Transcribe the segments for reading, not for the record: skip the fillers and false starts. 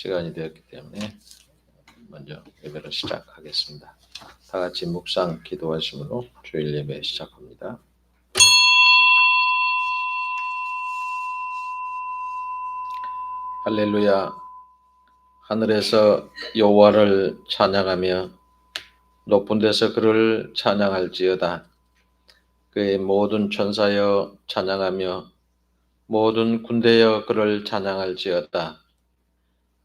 시간이 되었기 때문에 먼저 예배를 시작하겠습니다. 다 같이 묵상 기도하심으로 주일 예배 시작합니다. 할렐루야. 하늘에서 여호와를 찬양하며 높은 데서 그를 찬양할지어다. 그의 모든 천사여 찬양하며 모든 군대여 그를 찬양할지어다.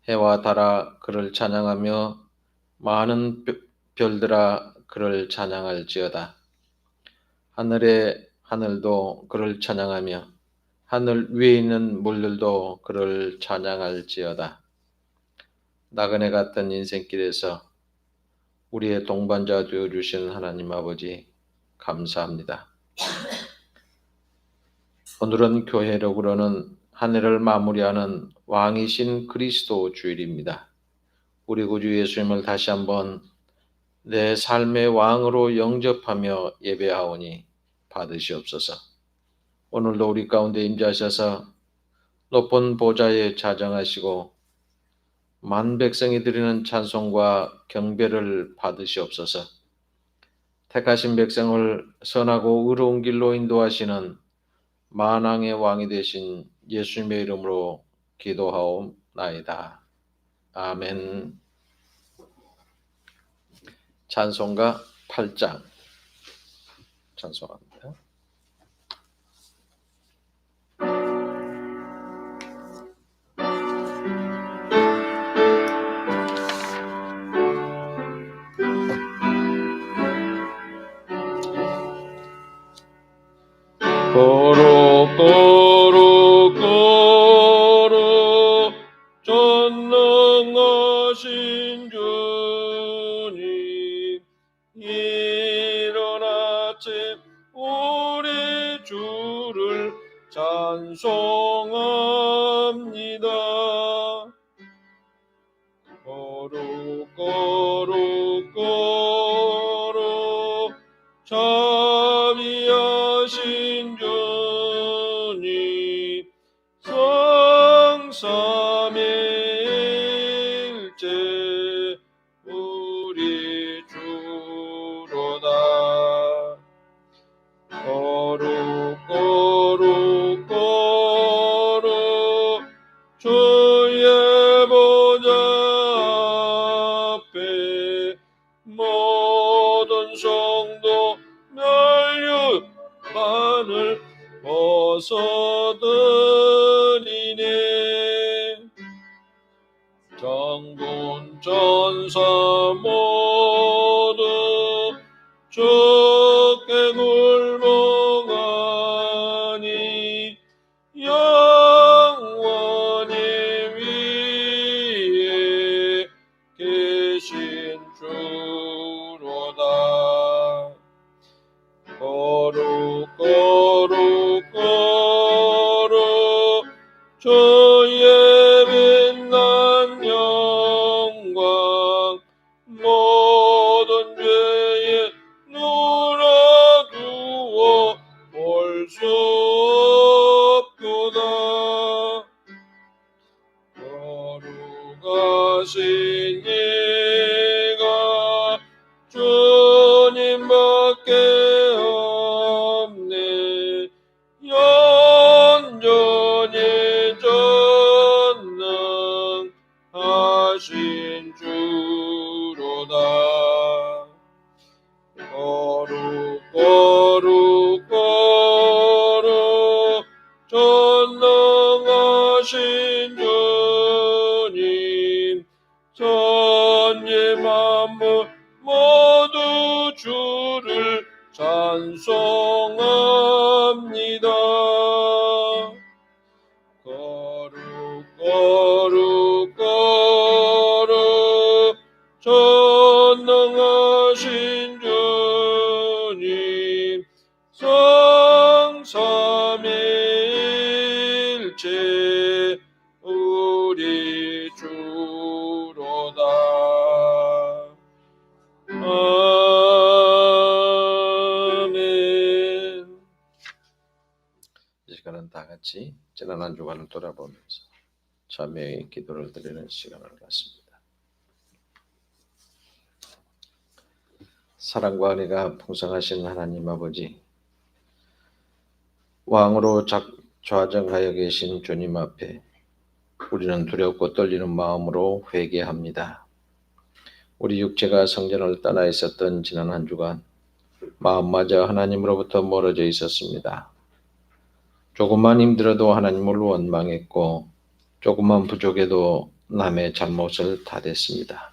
해와 달아 그를 찬양하며 많은 별들아 그를 찬양할지어다. 하늘의 하늘도 그를 찬양하며 하늘 위에 있는 물들도 그를 찬양할지어다. 나그네 같은 인생길에서 우리의 동반자 되어주신 하나님 아버지 감사합니다. 오늘은 교회력으로는 한 해를 마무리하는 왕이신 그리스도 주일입니다. 우리 구주 예수님을 다시 한번 내 삶의 왕으로 영접하며 예배하오니 받으시옵소서. 오늘도 우리 가운데 임재하셔서 높은 보좌에 자정하시고 만 백성이 드리는 찬송과 경배를 받으시옵소서. 택하신 백성을 선하고 의로운 길로 인도하시는 만왕의 왕이 되신 예수님의 이름으로 기도하옵나이다. 아멘. 찬송가 8장 찬송합니다. 거룩 거룩 거룩 전능하신 주님 이른 아침 우리 주를 찬송합니다. 거룩 거룩 거룩 자비하신 주님 성삼일째 우리 주로다. 거룩 거룩 거룩 주의 보좌 앞에 모든 성도 멸류관을 벗어드리네. 정군 전사 모두 주께 굴복하니 영원히 위에 계신 주로다. 거룩 거룩 거룩 주의 빛난 영광 모든 죄에 누라두어 볼 수 없도다. 거룩하신 이가 주님밖에 없네. 온전히 전능하신 주로다. 거룩 거룩 거룩 전능하신 주님 천지 만물 모두 주를 찬송합니다. 거룩 거룩 거룩 전능하신 주님 성삼일체 우리 주로다. 아멘. 이 시간은 다 같이 지난 한 주간을 돌아보면서 참여의 기도를 드리는 시간을 갖습니다. 사랑과 은혜가 풍성하신 하나님 아버지, 왕으로 좌정하여 계신 주님 앞에 우리는 두렵고 떨리는 마음으로 회개합니다. 우리 육체가 성전을 떠나 있었던 지난 한 주간 마음마저 하나님으로부터 멀어져 있었습니다. 조금만 힘들어도 하나님을 원망했고 조금만 부족해도 남의 잘못을 탓했습니다.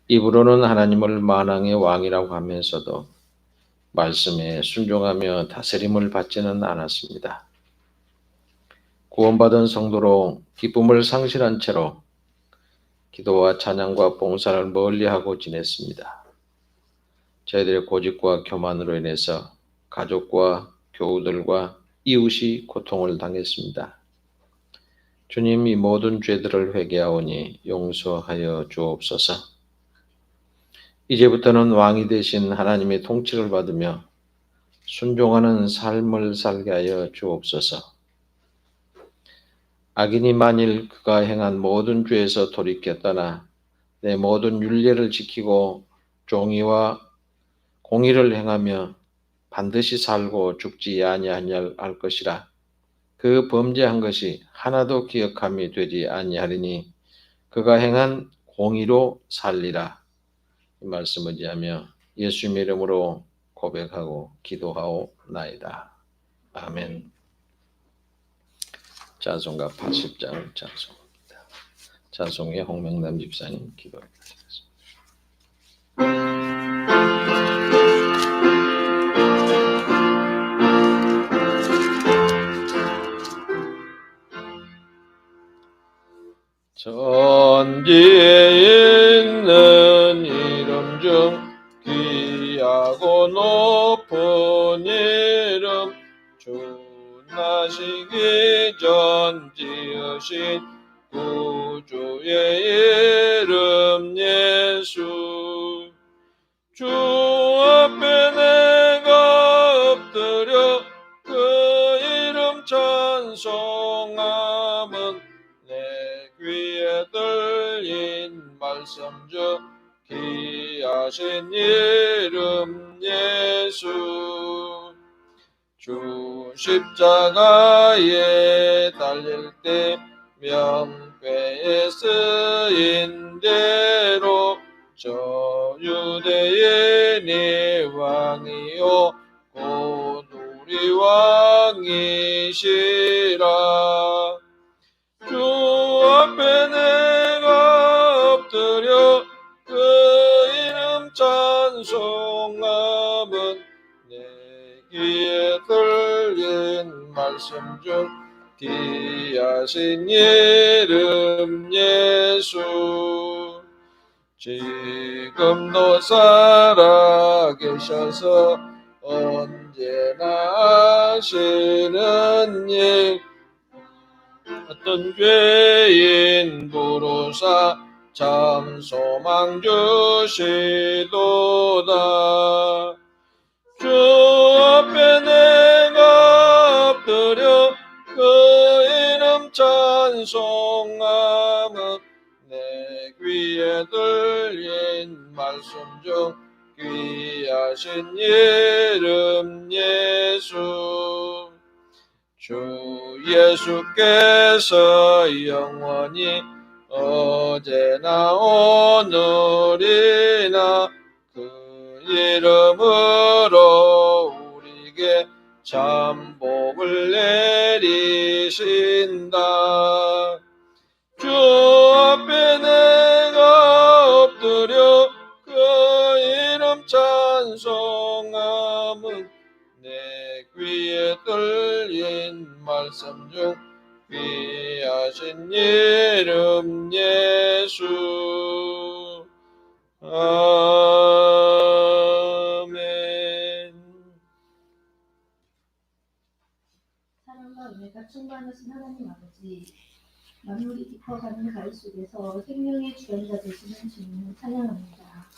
입으로는 하나님을 만왕의 왕이라고 하면서도 말씀에 순종하며 다스림을 받지는 않았습니다. 구원받은 성도로 기쁨을 상실한 채로 기도와 찬양과 봉사를 멀리하고 지냈습니다. 저희들의 고집과 교만으로 인해서 가족과 교우들과 이웃이 고통을 당했습니다. 주님, 이 모든 죄들을 회개하오니 용서하여 주옵소서. 이제부터는 왕이 되신 하나님의 통치를 받으며 순종하는 삶을 살게 하여 주옵소서. 악인이 만일 그가 행한 모든 죄에서 돌이켜 떠나 내 모든 율례를 지키고 정의와 공의를 행하며 반드시 살고 죽지 아니하냐 할 것이라. 그 범죄한 것이 하나도 기억함이 되지 아니하리니 그가 행한 공의로 살리라. 이 말씀을 의지하며 예수님의 이름으로 고백하고 기도하오나이다. 아멘. 찬송가 80장 찬송입니다. 찬송의 홍명남 집사님 기도해 주시겠습니다. 천지에 있는 이름 중 귀하고 높은 이름, 주 나시기 전 지으신 구주의 이름 예수. 주 앞에 내가 엎드려 그 이름 찬송함은 내 귀에 들린 말씀 중 귀하신 이름 예수. 주 십자가에 달릴 때 명패에 쓰인 대로 저 유대의 네 왕이요 곧 우리 왕이시라. 주 앞에 내가 엎드려 그 이름 찬송함은 내 귀에 들린 말씀 중 귀하신 이름 예수. 지금도 살아계셔서 언제나 하시는 일, 어떤 죄인 부르사 참 소망 주시도다. 주 앞에 내가 엎드려 그 이름 찬송함은 내 귀에 들린 말씀 중 귀하신 이름 예수. 주 예수께서 영원히 어제나 오늘이나 그 이름으로 우리에게 참 복을 내리신다. 주 앞에 내가 엎드려 그 이름 찬송함은 내 귀에 들린 말씀 중 귀하신 이름 예수. 아멘. 사랑과 은혜가 충만하신 하나님 아버지, 만물이 깊어가는 가을 속에서 생명의 주관자 되시는 주님을 찬양합니다.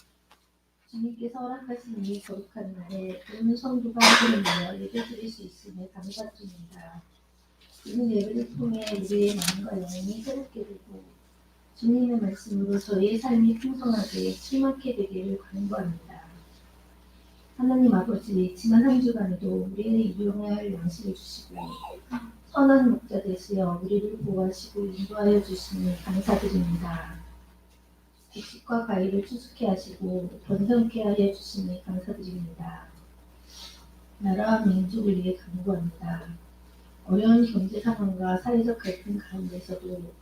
주님께서 허락하신 이 거룩한 날에 온 성도가 함께 모여 예배드릴 수 있음에 감사드립니다. 이는 예배를 통해 우리의 마음과 영혼이 새롭게 되고 주님의 말씀으로 저희의 삶이 풍성하게 충만케 되기를 간구합니다. 하나님 아버지, 지난 한 주간에도 우리의 일용해야 할 양식을 주시고 선한 목자 되시어 우리를 보호하시고 인도하여 주시니 감사드립니다. 곡식과 과일을 추수케 하시고 번성케 하여 주시니 감사드립니다. 나라와 민족을 위해 간구합니다. 어려운 경제 상황과 사회적 갈등 가운데서도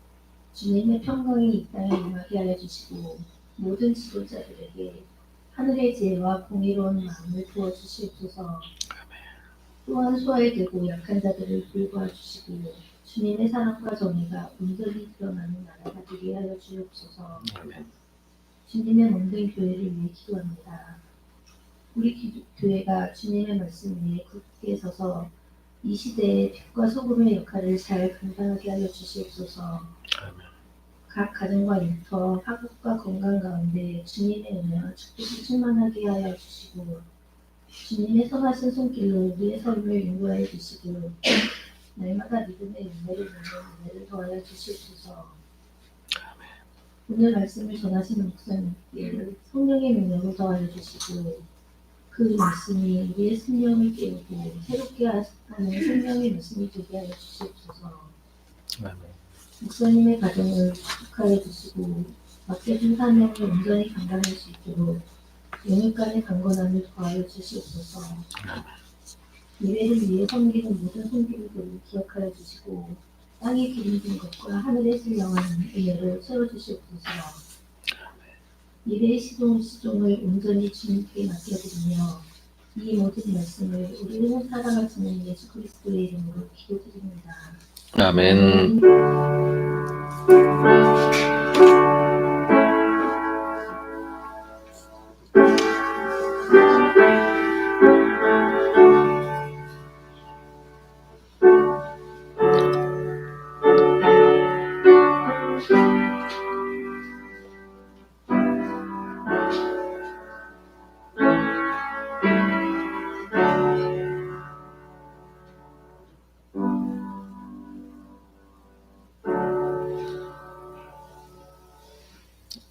주님의 평강이 이 땅에 임하게 하여 주시고 모든 지도자들에게 하늘의 지혜와 공의로운 마음을 부어주시옵소서. 또한 소외되고 약한 자들을 돌보아 주시고 주님의 사랑과 정의가 온전히 드러나는 나라가 되게 하여 주옵소서. 주님의 몸된 교회를 위해 기도합니다. 우리 교회가 주님의 말씀 위에 굳게 서서 이 시대의 빛과 소금의 역할을 잘 감당하게 하여 주시옵소서. 각 가정과 일터, 학업과 건강 가운데 주님의 은혜와 축복이 충만하게 하여 주시고 주님의 선하신 손길로 우리의 삶을 인도하여 주시고 날마다 믿음의 은혜를 받는 은혜를 더하여 주시옵소서. 오늘 말씀을 전하신 목사님께 성령의 능력을 더하여 주시고 그 말씀이 우리의 심령을 깨우고 새롭게 하는 생명의 말씀이 되게 하여 주시옵소서. 목사님의 가정을 축복하여 주시고 맡겨진 사명을 온전히 감당할 수 있도록 영육간의 강건함을 더하여 주시옵소서. 예배를 위해 섬기는 모든 손길들을 기억하여 주시고 땅에 기름진 것과 하늘에 신령한 은혜로 채워주시옵소서. 예배의 시종을 온전히 주님께 맡겨드리며 이 모든 말씀을 우리를 사랑하시는 예수 그리스도의 이름으로 기도드립니다. 아멘.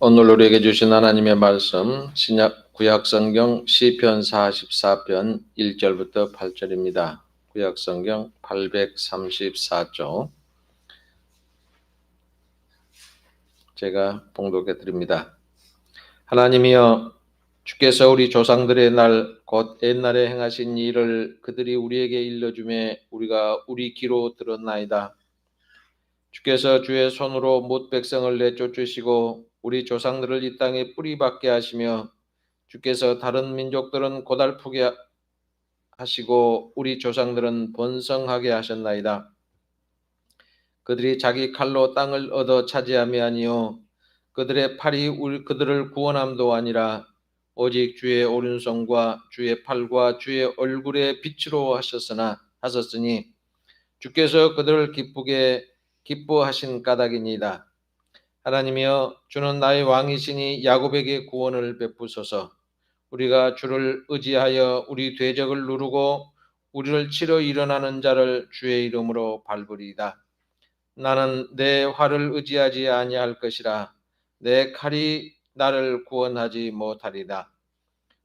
오늘 우리에게 주신 하나님의 말씀 신약 구약성경 시편 44편 1절부터 8절입니다. 구약성경 834쪽 제가 봉독해 드립니다. 하나님이여 주께서 우리 조상들의 날 곧 옛날에 행하신 일을 그들이 우리에게 일러주매 우리가 우리 귀로 들었나이다. 주께서 주의 손으로 뭇 백성을 내쫓으시고 우리 조상들을 이 땅에 뿌리박게 하시며 주께서 다른 민족들은 고달프게 하시고 우리 조상들은 번성하게 하셨나이다. 그들이 자기 칼로 땅을 얻어 차지함이 아니요 그들의 팔이 그들을 구원함도 아니라 오직 주의 오른손과 주의 팔과 주의 얼굴의 빛으로 하셨으니 주께서 그들을 기쁘게 기뻐하신 까닭이니이다. 하나님이여 주는 나의 왕이시니 야곱에게 구원을 베푸소서. 우리가 주를 의지하여 우리 대적을 누르고 우리를 치러 일어나는 자를 주의 이름으로 밟으리이다. 나는 내 활을 의지하지 아니할 것이라. 내 칼이 나를 구원하지 못하리다.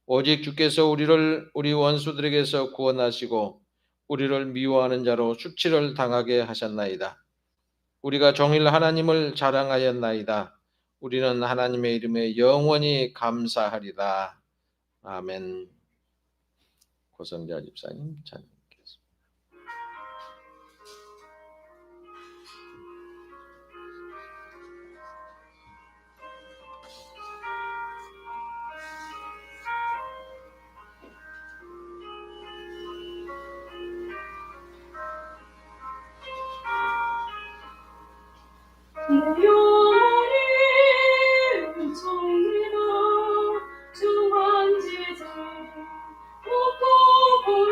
오직 주께서 우리를 우리 원수들에게서 구원하시고 우리를 미워하는 자로 수치를 당하게 하셨나이다. 우리가 종일 하나님을 자랑하였나이다. 우리는 하나님의 이름에 영원히 감사하리다. 아멘. 고성자 집사님 찬양하겠습니다. 주만지지 웃고 보니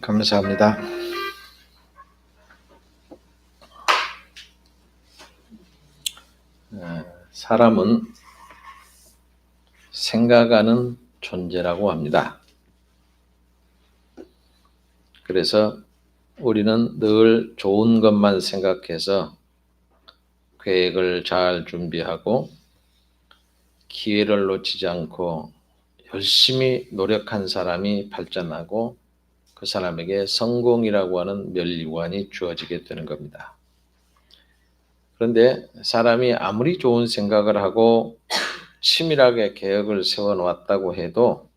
감사합니다. 사람은 생각하는 존재라고 합니다. 그래서 우리는 늘 좋은 것만 생각해서 계획을 잘 준비하고 기회를 놓치지 않고 열심히 노력한 사람이 발전하고 그 사람에게 성공이라고 하는 면류관이 주어지게 되는 겁니다. 그런데 사람이 아무리 좋은 생각을 하고 치밀하게 계획을 세워놓았다고 해도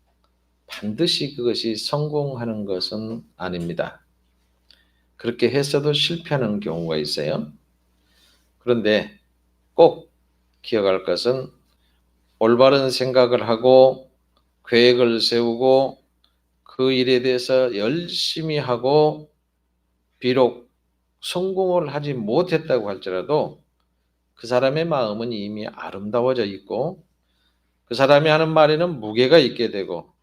반드시 그것이 성공하는 것은 아닙니다. 그렇게 했어도 실패하는 경우가 있어요. 그런데 꼭 기억할 것은 올바른 생각을 하고 계획을 세우고 그 일에 대해서 열심히 하고 비록 성공을 하지 못했다고 할지라도 그 사람의 마음은 이미 아름다워져 있고 그 사람이 하는 말에는 무게가 있게 되고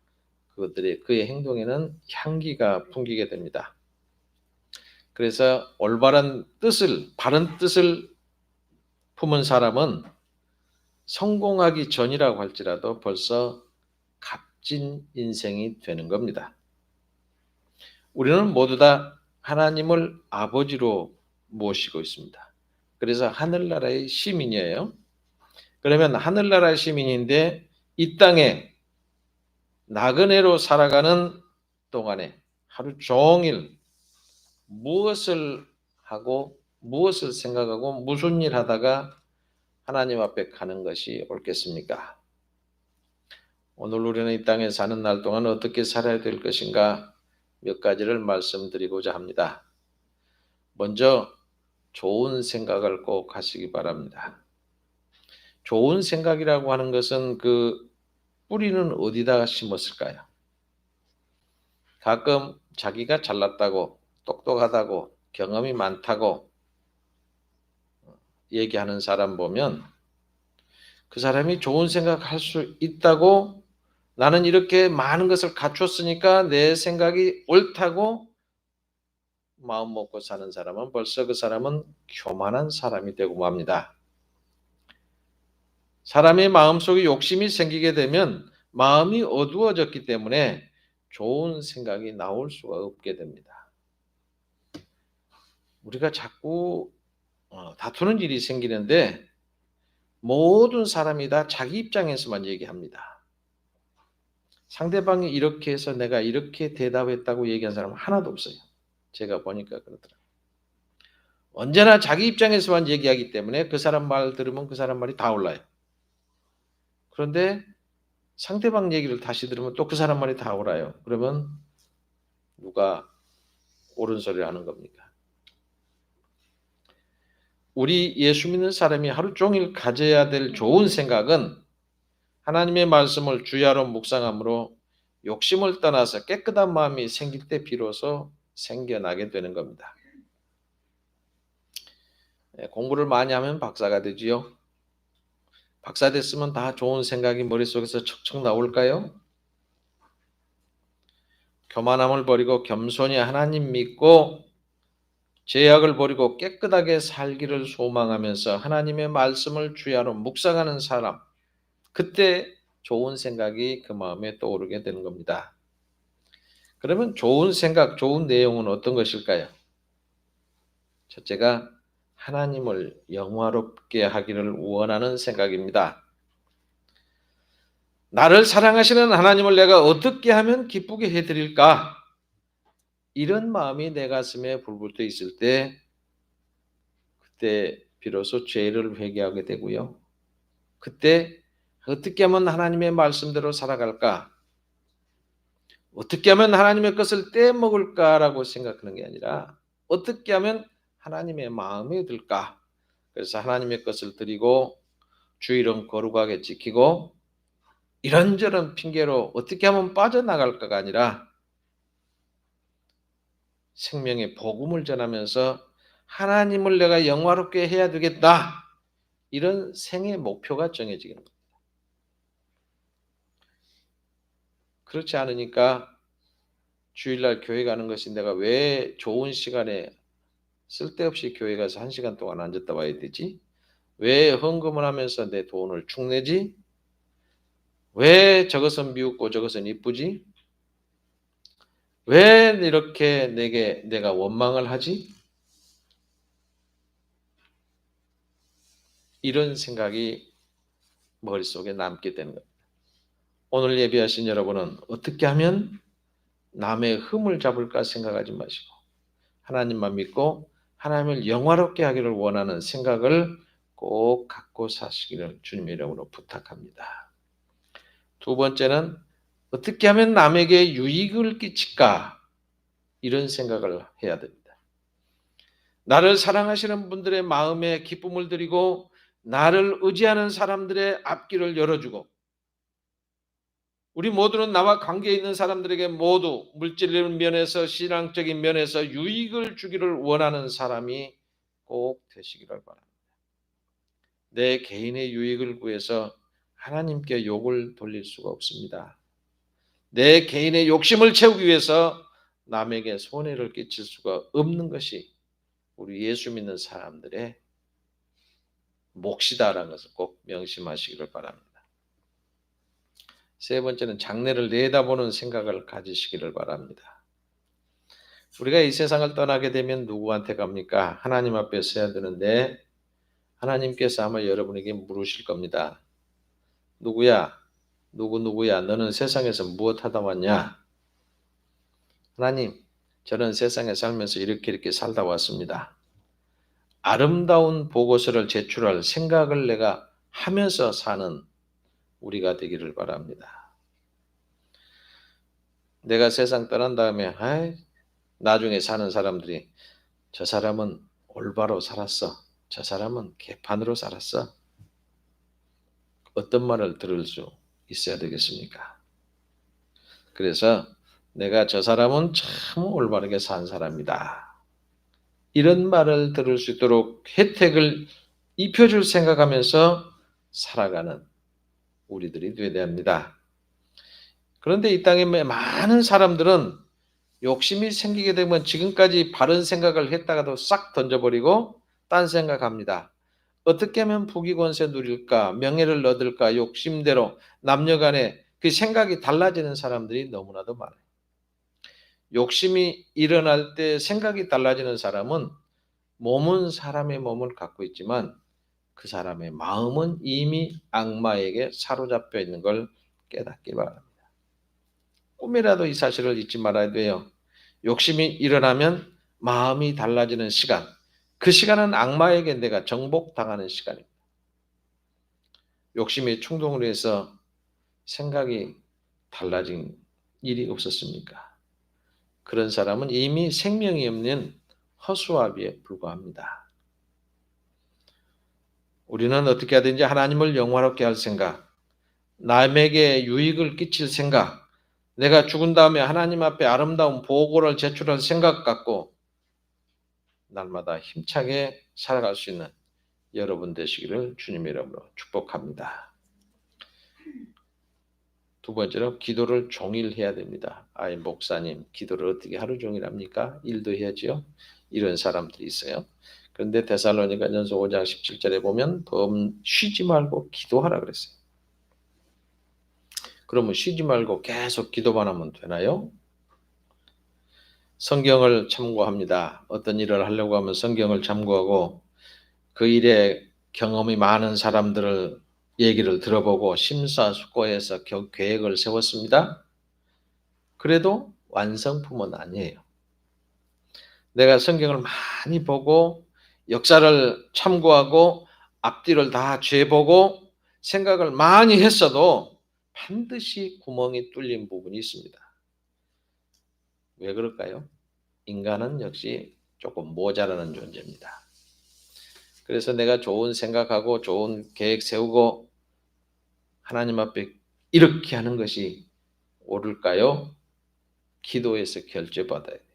그의 행동에는 향기가 풍기게 됩니다. 그래서 올바른 뜻을, 바른 뜻을 품은 사람은 성공하기 전이라고 할지라도 벌써 값진 인생이 되는 겁니다. 우리는 모두 다 하나님을 아버지로 모시고 있습니다. 그래서 하늘나라의 시민이에요. 그러면 하늘나라의 시민인데 이 땅에 나그네로 살아가는 동안에 하루 종일 무엇을 하고 무엇을 생각하고 무슨 일 하다가 하나님 앞에 가는 것이 옳겠습니까? 오늘 우리는 이 땅에 사는 날 동안 어떻게 살아야 될 것인가 몇 가지를 말씀드리고자 합니다. 먼저 좋은 생각을 꼭 하시기 바랍니다. 좋은 생각이라고 하는 것은 그 뿌리는 어디다 심었을까요? 가끔 자기가 잘났다고 똑똑하다고 경험이 많다고 얘기하는 사람 보면 그 사람이 좋은 생각할 수 있다고 나는 이렇게 많은 것을 갖췄으니까 내 생각이 옳다고 마음 먹고 사는 사람은 벌써 그 사람은 교만한 사람이 되고 맙니다. 사람의 마음속에 욕심이 생기게 되면 마음이 어두워졌기 때문에 좋은 생각이 나올 수가 없게 됩니다. 우리가 자꾸 다투는 일이 생기는데 모든 사람이 다 자기 입장에서만 얘기합니다. 상대방이 이렇게 해서 내가 이렇게 대답했다고 얘기한 사람은 하나도 없어요. 제가 보니까 그렇더라고요. 언제나 자기 입장에서만 얘기하기 때문에 그 사람 말 들으면 그 사람 말이 다 올라요. 그런데 상대방 얘기를 다시 들으면 또 그 사람 말이 다 올라요. 그러면 누가 옳은 소리를 하는 겁니까? 우리 예수 믿는 사람이 하루 종일 가져야 될 좋은 생각은 하나님의 말씀을 주야로 묵상함으로 욕심을 떠나서 깨끗한 마음이 생길 때 비로소 생겨나게 되는 겁니다. 공부를 많이 하면 박사가 되지요. 박사 됐으면 다 좋은 생각이 머릿속에서 척척 나올까요? 교만함을 버리고 겸손히 하나님 믿고 죄악을 버리고 깨끗하게 살기를 소망하면서 하나님의 말씀을 주야로 묵상하는 사람, 그때 좋은 생각이 그 마음에 떠오르게 되는 겁니다. 그러면 좋은 생각, 좋은 내용은 어떤 것일까요? 첫째가 하나님을 영화롭게 하기를 원하는 생각입니다. 나를 사랑하시는 하나님을 내가 어떻게 하면 기쁘게 해드릴까? 이런 마음이 내 가슴에 불붙어 있을 때 그때 비로소 죄를 회개하게 되고요. 그때 어떻게 하면 하나님의 말씀대로 살아갈까? 어떻게 하면 하나님의 것을 떼먹을까라고 생각하는 게 아니라 어떻게 하면 하나님의 마음에 들까? 그래서 하나님의 것을 드리고 주일은 거룩하게 지키고 이런저런 핑계로 어떻게 하면 빠져나갈까가 아니라 생명의 복음을 전하면서 하나님을 내가 영화롭게 해야 되겠다. 이런 생의 목표가 정해지는 겁니다. 그렇지 않으니까 주일날 교회 가는 것이 내가 왜 좋은 시간에 쓸데없이 교회 가서 1시간 동안 앉았다 와야 되지? 왜 헌금을 하면서 내 돈을 축내지? 왜 저것은 미웃고 저것은 이쁘지? 왜 이렇게 내가 원망을 하지? 이런 생각이 머릿속에 남게 되는 겁니다. 오늘 예배하신 여러분은 어떻게 하면 남의 흠을 잡을까 생각하지 마시고 하나님만 믿고 하나님을 영화롭게 하기를 원하는 생각을 꼭 갖고 사시기를 주님의 이름으로 부탁합니다. 두 번째는 어떻게 하면 남에게 유익을 끼칠까 이런 생각을 해야 됩니다. 나를 사랑하시는 분들의 마음에 기쁨을 드리고 나를 의지하는 사람들의 앞길을 열어주고 우리 모두는 나와 관계 있는 사람들에게 모두 물질적 면에서 신앙적인 면에서 유익을 주기를 원하는 사람이 꼭 되시기를 바랍니다. 내 개인의 유익을 구해서 하나님께 욕을 돌릴 수가 없습니다. 내 개인의 욕심을 채우기 위해서 남에게 손해를 끼칠 수가 없는 것이 우리 예수 믿는 사람들의 몫이다라는 것을 꼭 명심하시기를 바랍니다. 세 번째는 장래를 내다보는 생각을 가지시기를 바랍니다. 우리가 이 세상을 떠나게 되면 누구한테 갑니까? 하나님 앞에 서야 되는데 하나님께서 아마 여러분에게 물으실 겁니다. 누구야? 누구야? 너는 세상에서 무엇 하다 왔냐? 하나님, 저는 세상에 살면서 이렇게 살다 왔습니다. 아름다운 보고서를 제출할 생각을 내가 하면서 사는 우리가 되기를 바랍니다. 내가 세상 떠난 다음에 나중에 사는 사람들이 저 사람은 올바로 살았어. 저 사람은 개판으로 살았어. 어떤 말을 들을 수 있어야 되겠습니까? 그래서 내가 저 사람은 참 올바르게 산 사람이다. 이런 말을 들을 수 있도록 혜택을 입혀줄 생각하면서 살아가는 우리들이 되어야 합니다. 그런데 이 땅에 많은 사람들은 욕심이 생기게 되면 지금까지 바른 생각을 했다가도 싹 던져버리고 딴 생각합니다. 어떻게 하면 부귀 권세 누릴까, 명예를 얻을까, 욕심대로 남녀 간에 그 생각이 달라지는 사람들이 너무나도 많아요. 욕심이 일어날 때 생각이 달라지는 사람은 몸은 사람의 몸을 갖고 있지만 그 사람의 마음은 이미 악마에게 사로잡혀 있는 걸 깨닫기 바랍니다. 꿈이라도 이 사실을 잊지 말아야 돼요. 욕심이 일어나면 마음이 달라지는 시간, 그 시간은 악마에게 내가 정복당하는 시간입니다. 욕심의 충동으로 해서 생각이 달라진 일이 없었습니까? 그런 사람은 이미 생명이 없는 허수아비에 불과합니다. 우리는 어떻게 하든지 하나님을 영화롭게 할 생각, 남에게 유익을 끼칠 생각, 내가 죽은 다음에 하나님 앞에 아름다운 보고를 제출할 생각 갖고 날마다 힘차게 살아갈 수 있는 여러분 되시기를 주님의 이름으로 축복합니다. 두 번째로 기도를 종일 해야 됩니다. 목사님, 기도를 어떻게 하루 종일 합니까? 일도 해야지요. 이런 사람들이 있어요. 그런데 데살로니가전서 5장 17절에 보면 쉬지 말고 기도하라 그랬어요. 그러면 쉬지 말고 계속 기도만 하면 되나요? 성경을 참고합니다. 어떤 일을 하려고 하면 성경을 참고하고 그 일에 경험이 많은 사람들을 얘기를 들어보고 심사숙고해서 계획을 세웠습니다. 그래도 완성품은 아니에요. 내가 성경을 많이 보고 역사를 참고하고 앞뒤를 다 재보고 생각을 많이 했어도 반드시 구멍이 뚫린 부분이 있습니다. 왜 그럴까요? 인간은 역시 조금 모자라는 존재입니다. 그래서 내가 좋은 생각하고 좋은 계획 세우고 하나님 앞에 이렇게 하는 것이 옳을까요? 기도해서 결제받아야 돼요.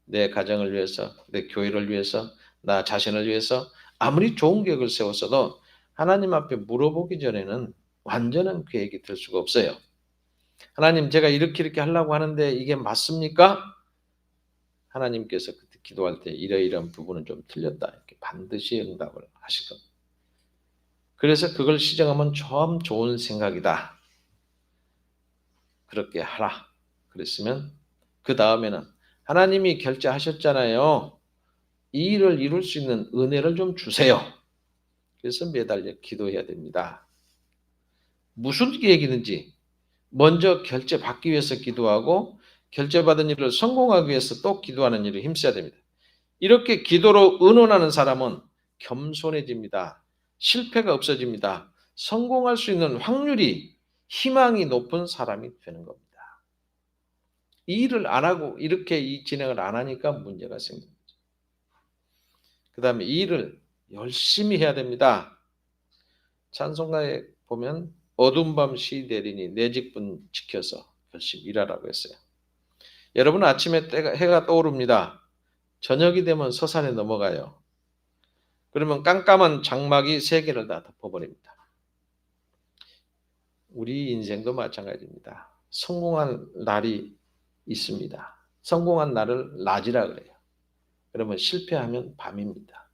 내 가정을 위해서, 내 교회를 위해서, 나 자신을 위해서 아무리 좋은 계획을 세웠어도 하나님 앞에 물어보기 전에는 완전한 계획이 될 수가 없어요. 하나님 제가 이렇게 하려고 하는데 이게 맞습니까? 하나님께서 그때 기도할 때 이러이러한 부분은 좀 틀렸다. 이렇게 반드시 응답을 하실 겁니다. 그래서 그걸 시정하면 참 좋은 생각이다. 그렇게 하라. 그랬으면 그 다음에는 하나님이 결제하셨잖아요. 이 일을 이룰 수 있는 은혜를 좀 주세요. 그래서 매달려 기도해야 됩니다. 무슨 계획이든지 먼저 결제 받기 위해서 기도하고 결제 받은 일을 성공하기 위해서 또 기도하는 일을 힘써야 됩니다. 이렇게 기도로 의논하는 사람은 겸손해집니다. 실패가 없어집니다. 성공할 수 있는 확률이 희망이 높은 사람이 되는 겁니다. 이 일을 안 하고 이렇게 이 진행을 안 하니까 문제가 생깁니다. 그 다음에 이 일을 열심히 해야 됩니다. 찬송가에 보면 어두운 밤 시대리니 내 직분 지켜서 열심히 일하라고 했어요. 여러분 아침에 해가 떠오릅니다. 저녁이 되면 서산에 넘어가요. 그러면 깜깜한 장막이 세계를 다 덮어버립니다. 우리 인생도 마찬가지입니다. 성공한 날이 있습니다. 성공한 날을 낮이라 그래요. 그러면 실패하면 밤입니다.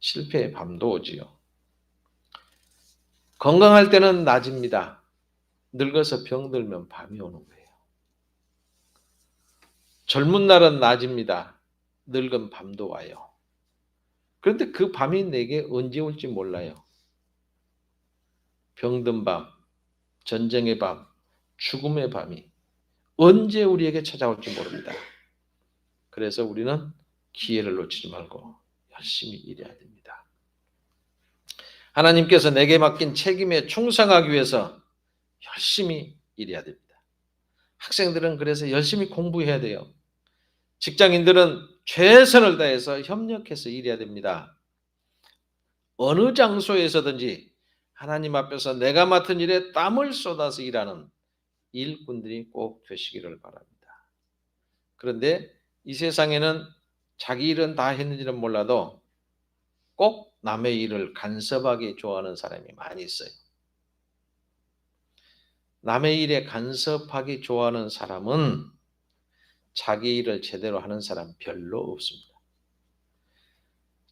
실패의 밤도 오지요. 건강할 때는 낮입니다. 늙어서 병들면 밤이 오는 거예요. 젊은 날은 낮입니다. 늙은 밤도 와요. 그런데 그 밤이 내게 언제 올지 몰라요. 병든 밤, 전쟁의 밤, 죽음의 밤이 언제 우리에게 찾아올지 모릅니다. 그래서 우리는 기회를 놓치지 말고 열심히 일해야 됩니다. 하나님께서 내게 맡긴 책임에 충성하기 위해서 열심히 일해야 됩니다. 학생들은 그래서 열심히 공부해야 돼요. 직장인들은 최선을 다해서 협력해서 일해야 됩니다. 어느 장소에서든지 하나님 앞에서 내가 맡은 일에 땀을 쏟아서 일하는 일꾼들이 꼭 되시기를 바랍니다. 그런데 이 세상에는 자기 일은 다 했는지는 몰라도 꼭 남의 일을 간섭하기 좋아하는 사람이 많이 있어요. 남의 일에 간섭하기 좋아하는 사람은 자기 일을 제대로 하는 사람 별로 없습니다.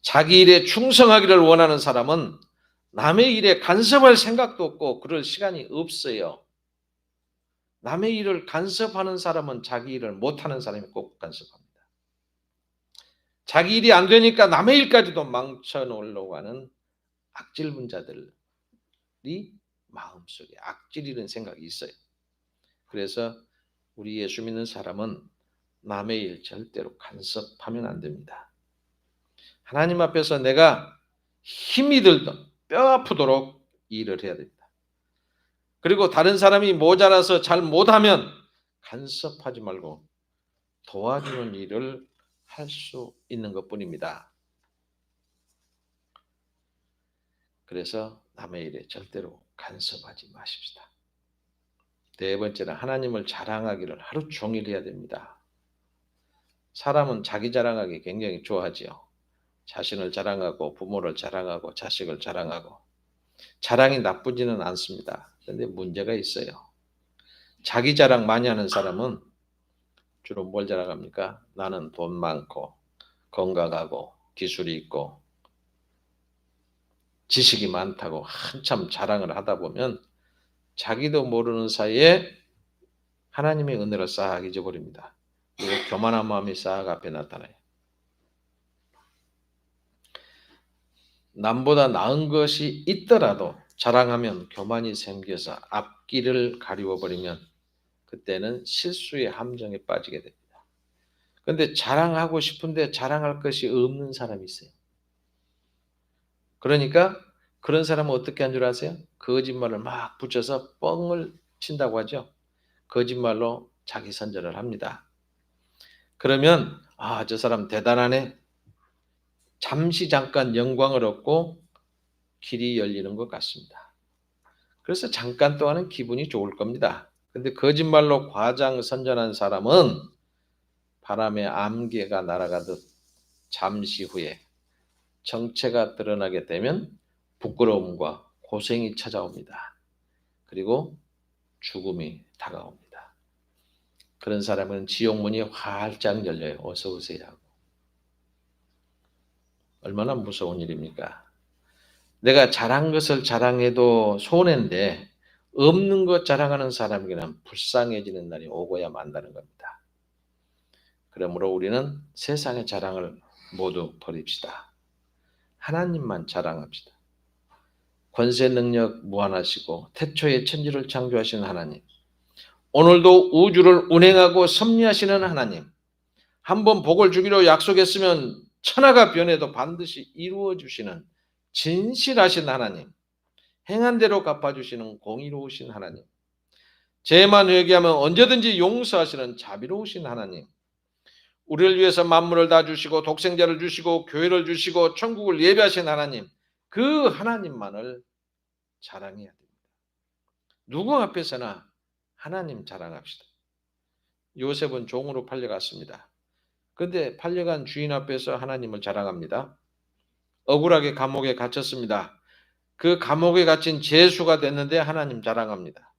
자기 일에 충성하기를 원하는 사람은 남의 일에 간섭할 생각도 없고 그럴 시간이 없어요. 남의 일을 간섭하는 사람은 자기 일을 못하는 사람이 꼭 간섭합니다. 자기 일이 안 되니까 남의 일까지도 망쳐놓으려고 하는 악질분자들이 마음속에 악질이라는 생각이 있어요. 그래서 우리 예수 믿는 사람은 남의 일 절대로 간섭하면 안 됩니다. 하나님 앞에서 내가 힘이 들든 뼈 아프도록 일을 해야 됩니다. 그리고 다른 사람이 모자라서 잘 못하면 간섭하지 말고 도와주는 일을 할 수 있는 것뿐입니다. 그래서 남의 일에 절대로 간섭하지 마십시다. 네 번째는 하나님을 자랑하기를 하루 종일 해야 됩니다. 사람은 자기 자랑하기 굉장히 좋아하지요. 자신을 자랑하고 부모를 자랑하고 자식을 자랑하고 자랑이 나쁘지는 않습니다. 그런데 문제가 있어요. 자기 자랑 많이 하는 사람은 주로 뭘 자랑합니까? 나는 돈 많고 건강하고 기술이 있고 지식이 많다고 한참 자랑을 하다 보면 자기도 모르는 사이에 하나님의 은혜를 싹 잊어버립니다. 그리고 교만한 마음이 싹 앞에 나타나요. 남보다 나은 것이 있더라도 자랑하면 교만이 생겨서 앞길을 가리워버리면 그때는 실수의 함정에 빠지게 됩니다. 그런데 자랑하고 싶은데 자랑할 것이 없는 사람이 있어요. 그러니까 그런 사람은 어떻게 한 줄 아세요? 거짓말을 막 붙여서 뻥을 친다고 하죠. 거짓말로 자기 선전을 합니다. 그러면 저 사람 대단하네. 잠시 잠깐 영광을 얻고 길이 열리는 것 같습니다. 그래서 잠깐 동안은 기분이 좋을 겁니다. 근데 거짓말로 과장 선전한 사람은 바람에 안개가 날아가듯 잠시 후에 정체가 드러나게 되면 부끄러움과 고생이 찾아옵니다. 그리고 죽음이 다가옵니다. 그런 사람은 지옥문이 활짝 열려요. 어서 오세요 하고. 얼마나 무서운 일입니까? 내가 잘한 것을 자랑해도 손해인데 없는 것 자랑하는 사람에게는 불쌍해지는 날이 오고야 만다는 겁니다. 그러므로 우리는 세상의 자랑을 모두 버립시다. 하나님만 자랑합시다. 권세 능력 무한하시고 태초에 천지를 창조하신 하나님, 오늘도 우주를 운행하고 섭리하시는 하나님, 한번 복을 주기로 약속했으면 천하가 변해도 반드시 이루어 주시는 진실하신 하나님, 행한 대로 갚아주시는 공의로우신 하나님, 죄만 회개하면 언제든지 용서하시는 자비로우신 하나님, 우리를 위해서 만물을 다 주시고 독생자를 주시고 교회를 주시고 천국을 예비하신 하나님, 그 하나님만을 자랑해야 됩니다. 누구 앞에서나 하나님 자랑합시다. 요셉은 종으로 팔려갔습니다. 그런데 팔려간 주인 앞에서 하나님을 자랑합니다. 억울하게 감옥에 갇혔습니다. 그 감옥에 갇힌 죄수가 됐는데 하나님 자랑합니다.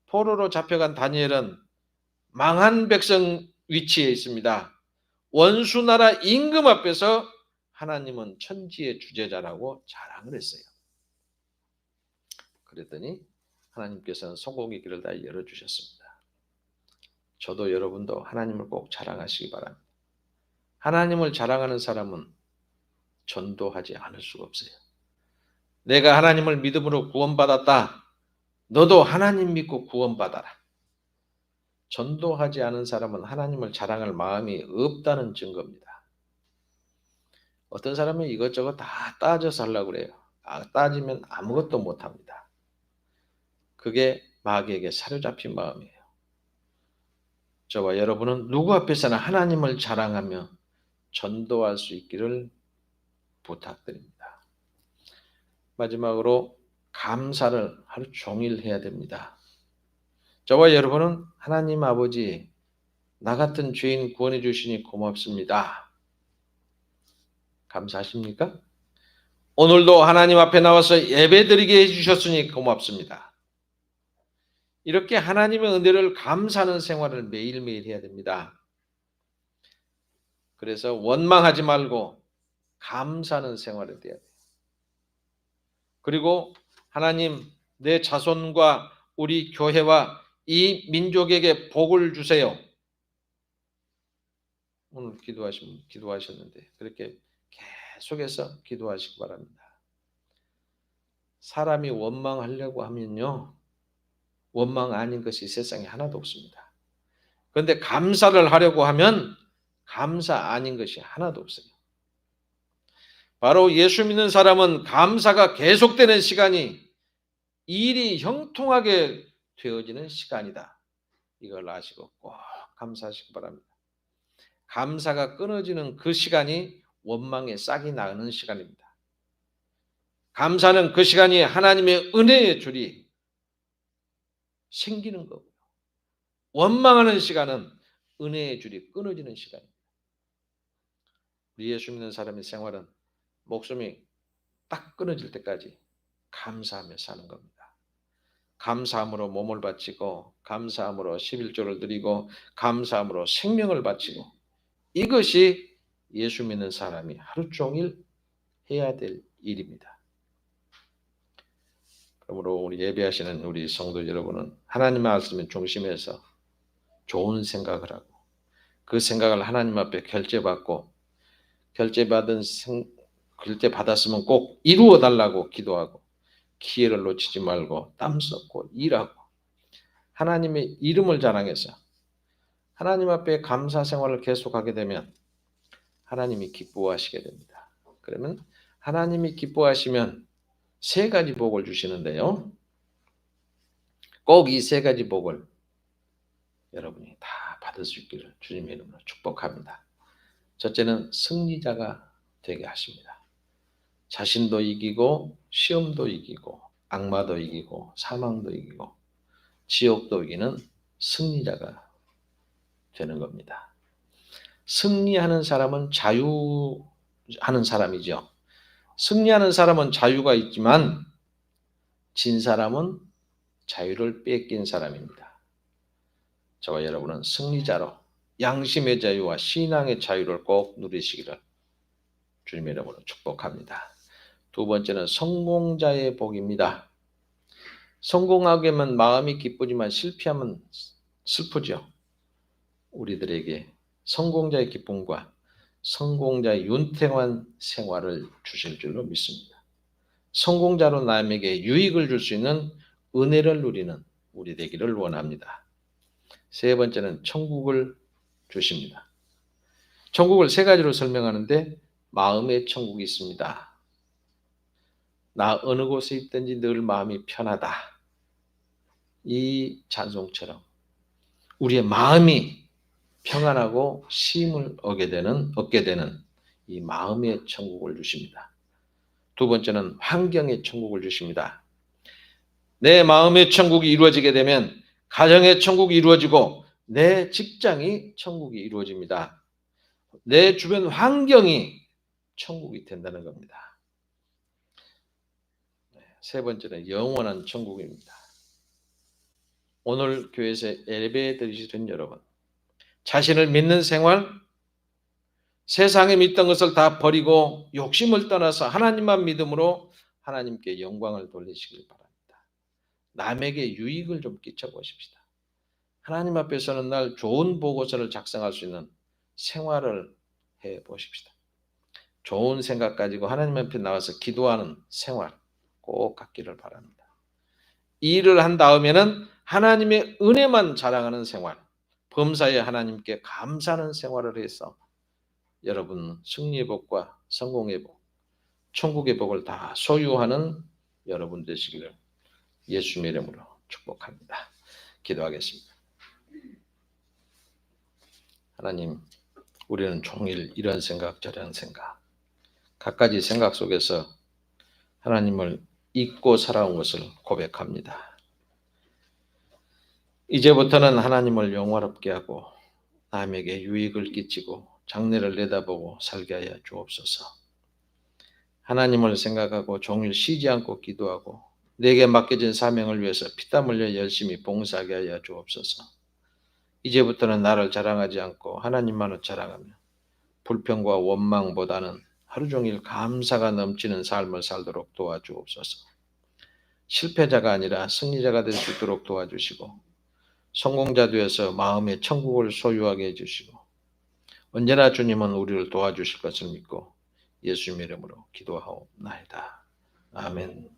포로로 잡혀간 다니엘은 망한 백성 위치에 있습니다. 원수 나라 임금 앞에서 하나님은 천지의 주재자라고 자랑을 했어요. 그랬더니 하나님께서는 성공의 길을 다 열어주셨습니다. 저도 여러분도 하나님을 꼭 자랑하시기 바랍니다. 하나님을 자랑하는 사람은 전도하지 않을 수가 없어요. 내가 하나님을 믿음으로 구원받았다. 너도 하나님 믿고 구원받아라. 전도하지 않은 사람은 하나님을 자랑할 마음이 없다는 증거입니다. 어떤 사람은 이것저것 다 따져서 하려고 그래요. 따지면 아무것도 못합니다. 그게 마귀에게 사로잡힌 마음이에요. 저와 여러분은 누구 앞에서나 하나님을 자랑하며 전도할 수 있기를 부탁드립니다. 마지막으로 감사를 하루 종일 해야 됩니다. 저와 여러분은 하나님 아버지, 나 같은 죄인 구원해 주시니 고맙습니다. 감사하십니까? 오늘도 하나님 앞에 나와서 예배드리게 해주셨으니 고맙습니다. 이렇게 하나님의 은혜를 감사하는 생활을 매일매일 해야 됩니다. 그래서 원망하지 말고 감사하는 생활을 해야 돼요. 그리고 하나님, 내 자손과 우리 교회와 이 민족에게 복을 주세요. 오늘 기도하셨는데 그렇게 계속해서 기도하시기 바랍니다. 사람이 원망하려고 하면요, 원망 아닌 것이 세상에 하나도 없습니다. 그런데 감사를 하려고 하면 감사 아닌 것이 하나도 없어요. 바로 예수 믿는 사람은 감사가 계속되는 시간이 일이 형통하게 되어지는 시간이다. 이걸 아시고 꼭 감사하시기 바랍니다. 감사가 끊어지는 그 시간이 원망의 싹이 나는 시간입니다. 감사는 그 시간이 하나님의 은혜의 줄이 생기는 거고요. 원망하는 시간은 은혜의 줄이 끊어지는 시간입니다. 우리 예수 믿는 사람의 생활은 목숨이 딱 끊어질 때까지 감사하며 사는 겁니다. 감사함으로 몸을 바치고 감사함으로 11조를 드리고 감사함으로 생명을 바치고, 이것이 예수 믿는 사람이 하루 종일 해야 될 일입니다. 그러므로 우리 예배하시는 우리 성도 여러분은 하나님 말씀의 중심에서 좋은 생각을 하고 그 생각을 하나님 앞에 결제받고 결제받았으면 꼭 이루어 달라고 기도하고 기회를 놓치지 말고 땀 쏟고 일하고 하나님의 이름을 자랑해서 하나님 앞에 감사 생활을 계속하게 되면 하나님이 기뻐하시게 됩니다. 그러면 하나님이 기뻐하시면 세 가지 복을 주시는데요. 꼭 이 세 가지 복을 여러분이 다 받을 수 있기를 주님의 이름으로 축복합니다. 첫째는 승리자가 되게 하십니다. 자신도 이기고 시험도 이기고 악마도 이기고 사망도 이기고 지옥도 이기는 승리자가 되는 겁니다. 승리하는 사람은 자유하는 사람이죠. 승리하는 사람은 자유가 있지만 진 사람은 자유를 뺏긴 사람입니다. 저와 여러분은 승리자로 양심의 자유와 신앙의 자유를 꼭 누리시기를 주님의 이름으로 축복합니다. 두 번째는 성공자의 복입니다. 성공하게만 마음이 기쁘지만 실패하면 슬프죠. 우리들에게 성공자의 기쁨과 성공자의 윤택한 생활을 주실 줄로 믿습니다. 성공자로 남에게 유익을 줄 수 있는 은혜를 누리는 우리 되기를 원합니다. 세 번째는 천국을 주십니다. 천국을 세 가지로 설명하는데 마음의 천국이 있습니다. 나 어느 곳에 있든지 늘 마음이 편하다. 이 찬송처럼 우리의 마음이 평안하고 쉼을 얻게 되는 이 마음의 천국을 주십니다. 두 번째는 환경의 천국을 주십니다. 내 마음의 천국이 이루어지게 되면 가정의 천국이 이루어지고 내 직장이 천국이 이루어집니다. 내 주변 환경이 천국이 된다는 겁니다. 세 번째는 영원한 천국입니다. 오늘 교회에서 예배 드리시는 여러분, 자신을 믿는 생활, 세상에 믿던 것을 다 버리고 욕심을 떠나서 하나님만 믿음으로 하나님께 영광을 돌리시길 바랍니다. 남에게 유익을 좀 끼쳐보십시다. 하나님 앞에서는 날 좋은 보고서를 작성할 수 있는 생활을 해보십시다. 좋은 생각 가지고 하나님 앞에 나와서 기도하는 생활 꼭 갖기를 바랍니다. 일을 한 다음에는 하나님의 은혜만 자랑하는 생활, 범사에 하나님께 감사하는 생활을 해서 여러분 승리의 복과 성공의 복, 천국의 복을 다 소유하는 여러분 되시기를 예수님의 이름으로 축복합니다. 기도하겠습니다. 하나님, 우리는 종일 이런 생각 저런 생각 갖가지 생각 속에서 하나님을 잊고 살아온 것을 고백합니다. 이제부터는 하나님을 영화롭게 하고 남에게 유익을 끼치고 장래를 내다보고 살게 하여 주옵소서. 하나님을 생각하고 종일 쉬지 않고 기도하고 내게 맡겨진 사명을 위해서 피땀 흘려 열심히 봉사하게 하여 주옵소서. 이제부터는 나를 자랑하지 않고 하나님만을 자랑하며 불평과 원망보다는 하루 종일 감사가 넘치는 삶을 살도록 도와주옵소서. 실패자가 아니라 승리자가 될 수 있도록 도와주시고 성공자 되어서 마음의 천국을 소유하게 해주시고 언제나 주님은 우리를 도와주실 것을 믿고 예수님의 이름으로 기도하옵나이다. 아멘.